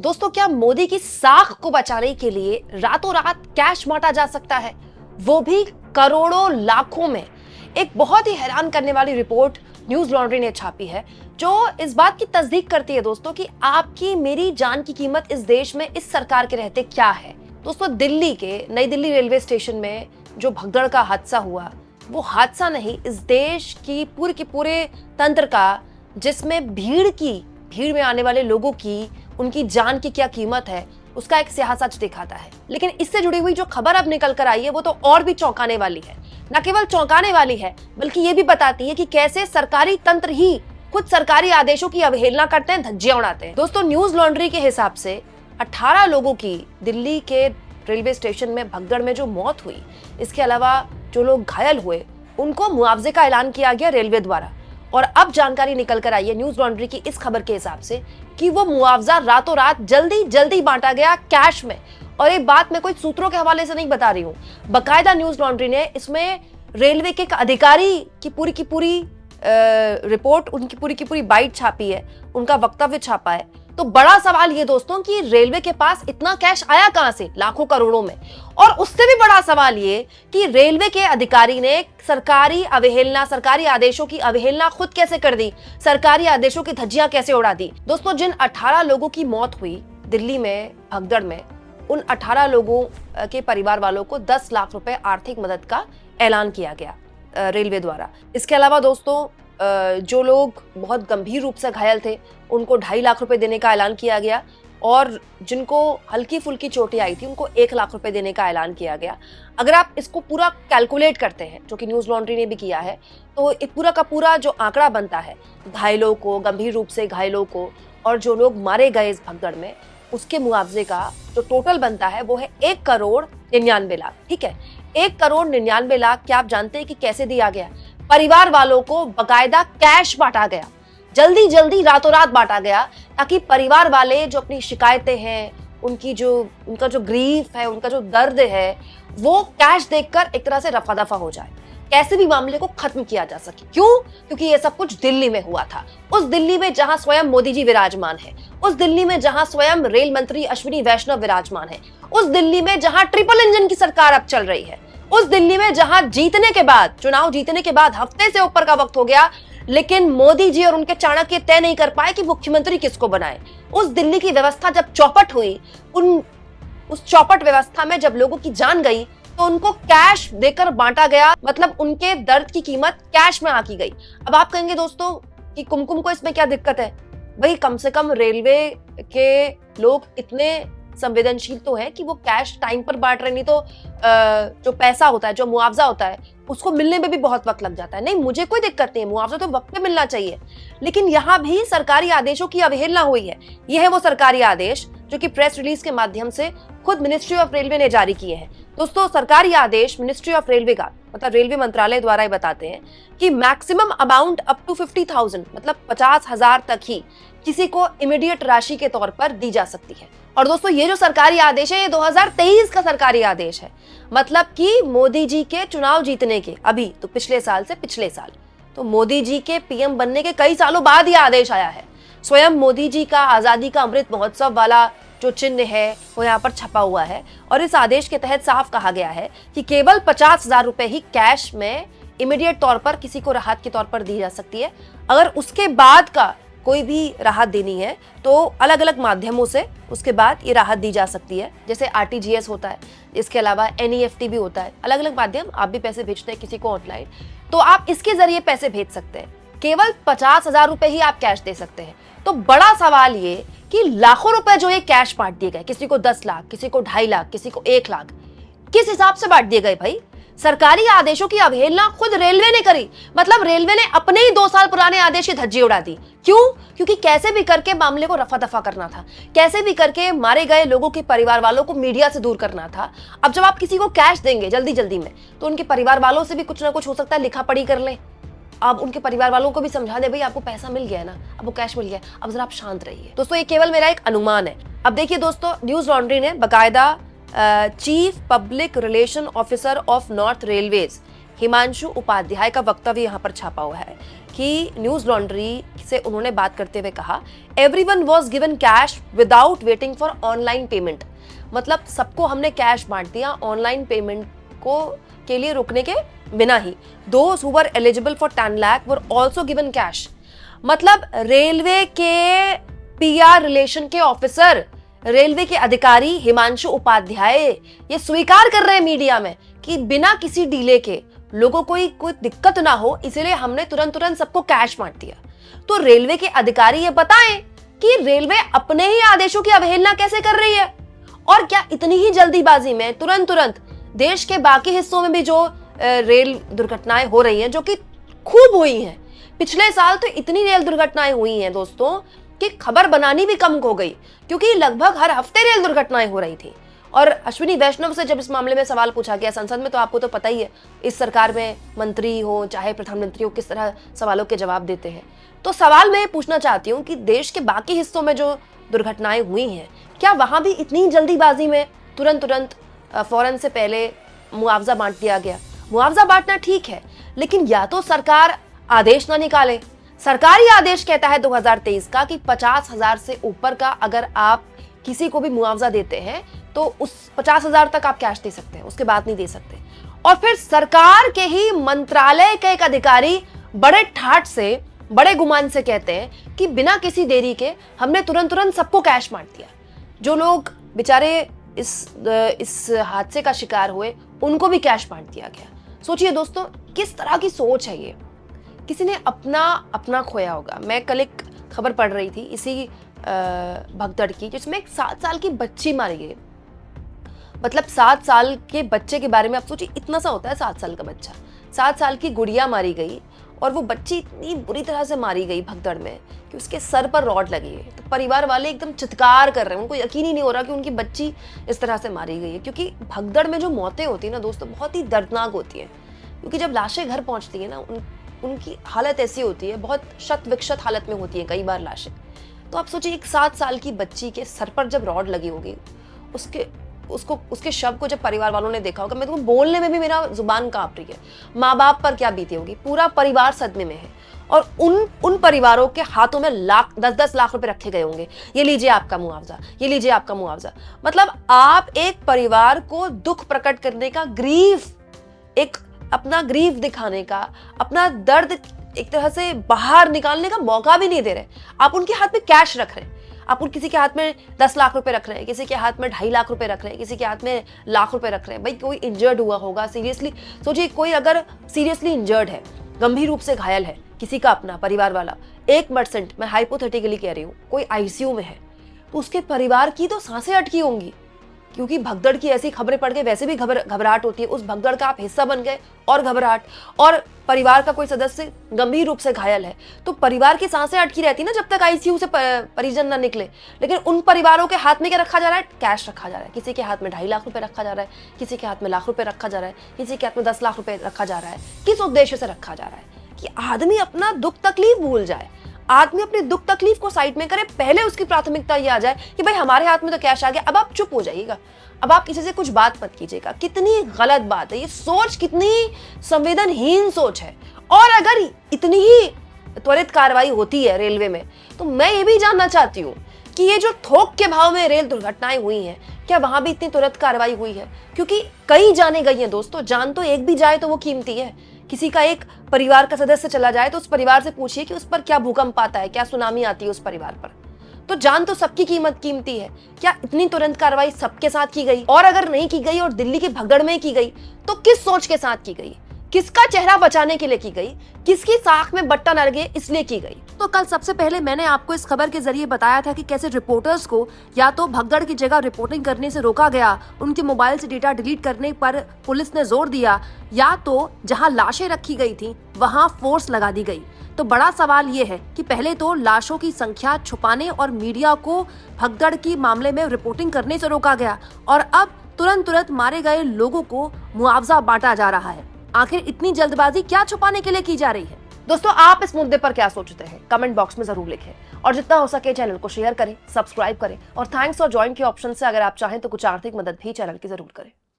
दोस्तों, क्या मोदी की साख को बचाने के लिए रातों रात कैश बांटा जा सकता है, वो भी करोड़ों लाखों में? एक बहुत ही हैरान करने वाली रिपोर्ट न्यूज लॉन्ड्री ने छापी है जो इस बात की तस्दीक करती है दोस्तों कि आपकी मेरी जान की कीमत इस देश में इस सरकार के रहते क्या है। दोस्तों, दिल्ली के नई दिल्ली रेलवे स्टेशन में जो भगदड़ का हादसा हुआ, वो हादसा नहीं, इस देश की पूरे तंत्र का, जिसमें भीड़ में आने वाले लोगों की, उनकी जान की क्या कीमत है, उसका एक स्याह सच दिखाता है। लेकिन इससे जुड़ी हुई जो खबर अब निकल कर आई है वो तो और भी चौंकाने वाली है। न केवल चौंकाने वाली है बल्कि ये भी बताती है कि कैसे सरकारी तंत्र ही खुद सरकारी आदेशों की अवहेलना करते हैं, धज्जियां उड़ाते हैं। दोस्तों, न्यूज लॉन्ड्री के हिसाब से 18 लोगों की दिल्ली के रेलवे स्टेशन में भगदड़ में जो मौत हुई, इसके अलावा जो लोग घायल हुए, उनको मुआवजे का ऐलान किया गया रेलवे द्वारा। और अब जानकारी निकल कर आई है न्यूज लॉन्ड्री की इस खबर के हिसाब से कि वो मुआवजा रातों रात जल्दी बांटा गया कैश में। और ये बात मैं कोई सूत्रों के हवाले से नहीं बता रही हूं, बकायदा न्यूज लॉन्ड्री ने इसमें रेलवे के एक अधिकारी की पूरी रिपोर्ट, उनकी पूरी बाइट छापी है, उनका वक्तव्य छापा है। तो बड़ा सवाल ये दोस्तों कि रेलवे के पास इतना कैश आया कहां से, लाखों करोड़ों में। और उससे भी बड़ा सवाल ये कि रेलवे के अधिकारी ने सरकारी अवहेलना, सरकारी आदेशों की अवहेलना खुद कैसे कर दी, सरकारी आदेशों की धज्जियां कैसे उड़ा दी। दोस्तों, जिन 18 लोगों की मौत हुई दिल्ली में भगदड़ में, उन 18 लोगों के परिवार वालों को 10 लाख रुपए आर्थिक मदद का ऐलान किया गया रेलवे द्वारा। इसके अलावा दोस्तों, जो लोग बहुत गंभीर रूप से घायल थे उनको 2.5 लाख रुपए देने का ऐलान किया गया, और जिनको हल्की फुल्की चोटें आई थी उनको 1 लाख रुपए देने का ऐलान किया गया। अगर आप इसको पूरा कैलकुलेट करते हैं, जो कि न्यूज लॉन्ड्री ने भी किया है, तो एक पूरा का पूरा जो आंकड़ा बनता है घायलों को, गंभीर रूप से घायलों को, और जो लोग मारे गए इस भगदड़ में, उसके मुआवजे का जो टोटल बनता है वो है 1,99,00,000। ठीक है, 1,99,00,000। क्या आप जानते हैं कि कैसे दिया गया? परिवार वालों को बकायदा कैश बांटा गया, जल्दी रातों रात बांटा गया, ताकि परिवार वाले जो अपनी शिकायतें हैं, उनका जो ग्रीफ है, उनका जो दर्द है, वो कैश देखकर एक तरह से रफा दफा हो जाए, कैसे भी मामले को खत्म किया जा सके। क्यों? क्योंकि ये सब कुछ दिल्ली में हुआ था, उस दिल्ली में जहां स्वयं मोदी जी विराजमान है, उस दिल्ली में जहां स्वयं रेल मंत्री अश्विनी वैष्णव विराजमान है, उस दिल्ली में जहां ट्रिपल इंजन की सरकार अब चल रही है, उस दिल्ली में जहां चुनाव जीतने के बाद हफ्ते से ऊपर का वक्त हो गया, लेकिन मोदी जी और उनके चाणक्य तय नहीं कर पाए कि मुख्यमंत्री किसको बनाए। उस दिल्ली की व्यवस्था जब चौपट हुई, उस चौपट व्यवस्था में जब लोगों की जान गई, तो उनको कैश देकर बांटा गया, मतलब उनके दर्द की कीमत कैश में आकी गई। अब आप कहेंगे दोस्तों कि कुमकुम को इसमें क्या दिक्कत है? भाई, कम से कम रेलवे के लोग इतने संवेदनशील तो है कि वो कैश टाइम पर बांट रहे, नहीं तो जो पैसा होता है, जो मुआवजा होता है, उसको मिलने में भी बहुत वक्त लग जाता है। नहीं, मुझे कोई दिक्कत नहीं है, मुआवजा तो वक्त पे मिलना चाहिए, लेकिन यहाँ भी सरकारी आदेशों की अवहेलना हुई है। यह है वो सरकारी आदेश जो कि प्रेस रिलीज के माध्यम से खुद मिनिस्ट्री ऑफ रेलवे ने जारी किए हैं। दोस्तों, सरकारी आदेश मिनिस्ट्री ऑफ रेलवे का, मतलब रेलवे मंत्रालय द्वारा ही बताते हैं कि मैक्सिमम अमाउंट अप टू 50,000, मतलब 50,000 तक ही किसी को इमीडिएट राशि के तौर पर दी जा सकती है। और दोस्तों, ये जो सरकारी आदेश है, ये 2023 का सरकारी आदेश है, मतलब कि मोदी जी के चुनाव जीतने के, अभी तो पिछले साल से पिछले साल, तो मोदी जी के पीएम बनने के कई सालों बाद ये आदेश आया है। स्वयं मोदी जी का आजादी का अमृत महोत्सव वाला जो चिन्ह है वो यहाँ पर छपा हुआ है, और इस आदेश के तहत साफ कहा गया है कि केवल 50,000 रुपए ही कैश में इमीडिएट तौर पर किसी को राहत के तौर पर दी जा सकती है। अगर उसके बाद का कोई भी राहत देनी है तो अलग अलग माध्यमों से उसके बाद ये राहत दी जा सकती है, जैसे RTGS होता है, इसके अलावा NEFT भी होता है, अलग अलग माध्यम। आप भी पैसे भेजते हैं किसी को ऑनलाइन, तो आप इसके जरिए पैसे भेज सकते हैं। केवल 50,000 रुपए ही आप कैश दे सकते हैं। तो बड़ा सवाल ये कि लाखों रुपए जो ये कैश बांट दिए गए, किसी को 10 लाख, किसी को 2.5 लाख, किसी को 1 लाख, किस हिसाब से बांट दिए गए भाई? सरकारी आदेशों की अवहेलना खुद रेलवे ने करी, मतलब रेलवे ने अपने ही 2 साल पुराने आदेश की धज्जी उड़ा दी। क्यों? क्योंकि कैसे भी करके मामले को रफा दफा करना था, कैसे भी करके मारे गए लोगों के परिवार वालों को मीडिया से दूर करना था। अब जब आप किसी को कैश देंगे जल्दी में, तो उनके परिवार वालों से भी कुछ ना कुछ हो सकता है लिखा पढ़ी कर लें। आप उनके परिवार वालों को भी समझा दे, भाई आपको पैसा मिल गया है ना, अब वो कैश मिल गया, अब जरा आप शांत रहिए। दोस्तों, ये केवल मेरा एक अनुमान है। अब देखिए दोस्तों, न्यूज लॉन्ड्री ने बकायदा chief public relation officer of North Railways Himanshu Upadhyay का वक्तव्य यहाँ पर छापा हुआ है कि न्यूज लॉन्ड्री से उन्होंने बात करते हुए कहा, everyone was given cash without waiting for online payment. मतलब सबको हमने कैश बांट दिया ऑनलाइन पेमेंट को के लिए रुकने के बिना ही। Those who were eligible for 10 lakh were also given cash. मतलब रेलवे के पीआर रिलेशन के ऑफिसर, रेलवे के अधिकारी हिमांशु उपाध्याय ये स्वीकार कर रहे हैं मीडिया में कि बिना किसी डीले के लोगों को कोई दिक्कत ना हो, इसलिए हमने तुरंत सबको कैश बांट दिया। तो रेलवे के अधिकारी ये बताएं कि रेलवे अपने ही आदेशों की अवहेलना कैसे कर रही है, और क्या इतनी ही जल्दीबाजी में तुरंत देश के बाकी हिस्सों में भी जो रेल दुर्घटनाएं हो रही हैं, जो कि खूब हुई हैं, पिछले साल तो इतनी रेल दुर्घटनाएं हुई हैं दोस्तों कि खबर बनानी भी कम हो गई, क्योंकि लगभग हर हफ्ते रेल दुर्घटनाएं हो रही थी। और अश्विनी वैष्णव से जब इस मामले में सवाल पूछा गया संसद में, तो आपको तो पता ही है इस सरकार में मंत्री हो चाहे प्रधानमंत्री हो किस तरह सवालों के जवाब देते हैं। तो सवाल मैं पूछना चाहती हूँ कि देश के बाकी हिस्सों में जो दुर्घटनाएं हुई हैं, क्या वहां भी इतनी जल्दीबाजी में तुरंत फौरन से पहले मुआवजा बांट दिया गया? मुआवजा बांटना ठीक है, लेकिन या तो सरकार आदेश ना निकाले। सरकारी आदेश कहता है 2023 का कि 50,000 से ऊपर का अगर आप किसी को भी मुआवजा देते हैं तो उस 50,000 तक आप कैश दे सकते हैं, उसके बाद नहीं दे सकते। और फिर सरकार के ही मंत्रालय के एक अधिकारी बड़े ठाठ से, बड़े गुमान से कहते हैं कि बिना किसी देरी के हमने तुरंत सबको कैश बांट दिया। जो लोग बेचारे इस हादसे का शिकार हुए उनको भी कैश बांट दिया गया। सोचिए दोस्तों, किस तरह की सोच है ये। किसी ने अपना खोया होगा। मैं कल एक खबर पढ़ रही थी इसी भगदड़ की, जिसमें एक 7 साल की बच्ची मारी गई। मतलब 7 साल के बच्चे के बारे में आप सोचिए, इतना सा होता है 7 साल का बच्चा। 7 साल की गुड़िया मारी गई, और वो बच्ची इतनी बुरी तरह से मारी गई भगदड़ में कि उसके सर पर रॉड लगी है। तो परिवार वाले एकदम चित्कार कर रहे हैं, उनको यकीन ही नहीं हो रहा कि उनकी बच्ची इस तरह से मारी गई है। क्योंकि भगदड़ में जो मौतें होती है ना दोस्तों, बहुत ही दर्दनाक होती है। क्योंकि जब लाशें घर पहुंचती है ना, उनकी हालत ऐसी होती है, बहुत शत विक्षत हालत में होती है कई बार लाशें। तो आप सोचिए, एक 7 साल की बच्ची के सर पर जब रॉड लगी होगी, उसके शव को जब परिवार वालों ने देखा होगा, मैं तो बोलने में भी मेरा जुबान कांप रही है। माँ बाप पर क्या बीती होगी, पूरा परिवार सदमे में है। और उन परिवारों के हाथों में 10-10 लाख रुपए रखे गए होंगे, ये लीजिए आपका मुआवजा, ये लीजिए आपका मुआवजा। मतलब आप एक परिवार को दुख प्रकट करने का, अपना ग्रीफ दिखाने का, अपना दर्द एक तरह से बाहर निकालने का मौका भी नहीं दे रहे। आप उनके हाथ में कैश रख रहे हैं, आप किसी के हाथ में 10 लाख रुपए रख रहे हैं, किसी के हाथ में 2.5 लाख रुपए रख रहे हैं, किसी के हाथ में लाख रुपए रख रहे हैं। भाई कोई इंजर्ड हुआ होगा, सीरियसली सोचिए, कोई अगर सीरियसली इंजर्ड है, गंभीर रूप से घायल है, किसी का अपना परिवार वाला, 1%, मैं हाइपोथेटिकली कह रही हूँ, कोई आईसीयू में है, तो उसके परिवार की तो सांसें अटकी होंगी। क्योंकि भगदड़ की ऐसी खबरें पढ़ के वैसे भी घबराहट होती है, उस भगदड़ का आप हिस्सा बन गए और घबराहट, और परिवार का कोई सदस्य गंभीर रूप से घायल है, तो परिवार की सांसें अटकी रहती ना जब तक आईसीयू से परिजन ना निकले। लेकिन उन परिवारों के हाथ में क्या रखा जा रहा है? कैश रखा जा रहा है। किसी के हाथ में 2.5 लाख रुपए रखा जा रहा है, किसी के हाथ में लाख रुपए रखा जा रहा है, किसी के हाथ में 10 लाख रुपए रखा जा रहा है। किस उद्देश्य से रखा जा रहा है? कि आदमी अपना दुख तकलीफ भूल जाए, आदमी अपनी दुख तकलीफ को साइड में करे। पहले उसकी प्राथमिकता ये आ जाए कि भाई हमारे हाथ में तो कैश आ गया, अब आप चुप हो जाइएगा, अब आप किसी से कुछ बात मत कीजिएगा। कितनी गलत बात है ये सोच, कितनी संवेदनहीन सोच है। और अगर इतनी ही त्वरित कार्रवाई होती है रेलवे में, तो मैं ये भी जानना चाहती हूँ कि ये जो थोक के भाव में रेल दुर्घटनाएं हुई हैं, क्या वहां भी इतनी त्वरित कार्रवाई हुई है? क्योंकि कई जाने गई हैं दोस्तों, जान तो एक भी जाए तो वो कीमती है। किसी का एक परिवार का सदस्य चला जाए तो उस परिवार से पूछिए कि उस पर क्या भूकंप आता है, क्या सुनामी आती है उस परिवार पर। तो जान तो सबकी कीमत कीमती है। क्या इतनी तुरंत कार्रवाई सबके साथ की गई? और अगर नहीं की गई और दिल्ली की भगदड़ में की गई, तो किस सोच के साथ की गई? किसका चेहरा बचाने के लिए की गई? किसकी साख में बट्टा न लगे इसलिए की गई? तो कल सबसे पहले मैंने आपको इस खबर के जरिए बताया था कि कैसे रिपोर्टर्स को या तो भगदड़ की जगह रिपोर्टिंग करने से रोका गया, उनके मोबाइल से डेटा डिलीट करने पर पुलिस ने जोर दिया, या तो जहां लाशें रखी गई थी वहां फोर्स लगा दी गई। तो बड़ा सवाल ये है कि पहले तो लाशों की संख्या छुपाने और मीडिया को भगदड़ की मामले में रिपोर्टिंग करने से रोका गया, और अब तुरंत मारे गए लोगों को मुआवजा बांटा जा रहा है। आखिर इतनी जल्दबाजी क्या छुपाने के लिए की जा रही है? दोस्तों, आप इस मुद्दे पर क्या सोचते हैं? कमेंट बॉक्स में जरूर लिखें, और जितना हो सके चैनल को शेयर करें, सब्सक्राइब करें, और थैंक्स और ज्वाइन के ऑप्शन से अगर आप चाहें तो कुछ आर्थिक मदद भी चैनल की जरूर करें।